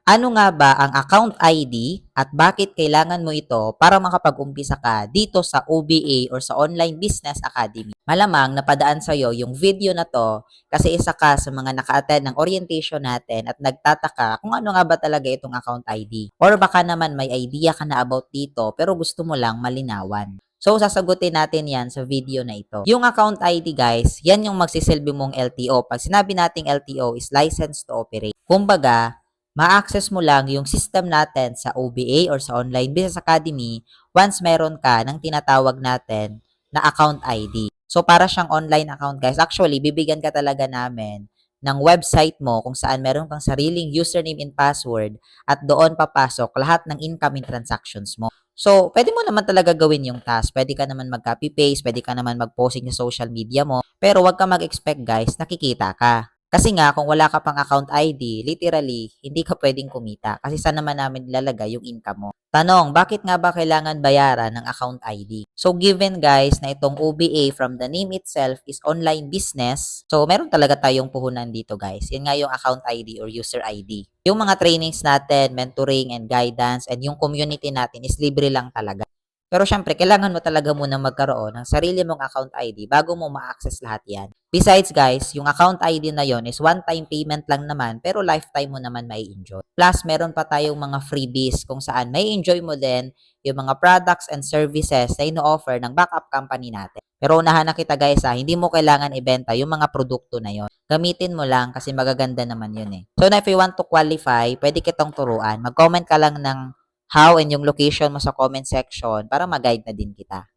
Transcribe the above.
Ano nga ba ang account ID at bakit kailangan mo ito para makapag-umpisa ka dito sa OBA or sa Online Business Academy? Malamang napadaan sa'yo yung video na to kasi isa ka sa mga naka-attend ng orientation natin at nagtataka kung ano nga ba talaga itong account ID. Or baka naman may idea ka na about dito pero gusto mo lang malinawan. So, sasagutin natin yan sa video na ito. Yung account ID guys, yan yung magsisilbi mong LTO. Pag sinabi nating LTO is License to Operate. Kumbaga, ma-access mo lang yung system natin sa OBA or sa Online Business Academy once meron ka ng tinatawag natin na account ID. So, para siyang online account, guys. Actually, bibigyan ka talaga namin ng website mo kung saan meron kang sariling username and password at doon papasok lahat ng incoming transactions mo. So, pwede mo naman talaga gawin yung task. Pwede ka naman mag-copy-paste, pwede ka naman mag-posting sa social media mo, pero wag ka mag-expect, guys, nakikita ka. Kasi nga, kung wala ka pang account ID, literally, hindi ka pwedeng kumita. Kasi saan naman namin ilalagay yung income mo? Tanong, bakit nga ba kailangan bayaran ng account ID? So, given guys na itong OBA from the name itself is online business, so meron talaga tayong puhunan dito guys. Yan nga yung account ID or user ID. Yung mga trainings natin, mentoring and guidance, and yung community natin is libre lang talaga. Pero syempre, kailangan mo talaga muna magkaroon ng sarili mong account ID bago mo ma-access lahat yan. Besides guys, yung account ID na yon is one-time payment lang naman pero lifetime mo naman may enjoy. Plus, meron pa tayong mga freebies kung saan may enjoy mo din yung mga products and services na ino-offer ng backup company natin. Pero unahan na kita guys hindi mo kailangan ibenta yung mga produkto na yon. Gamitin mo lang kasi magaganda naman yun eh. So na if you want to qualify, pwede kitang turuan. Mag-comment ka lang ng how and yung location mo sa comment section para mag-guide na din kita.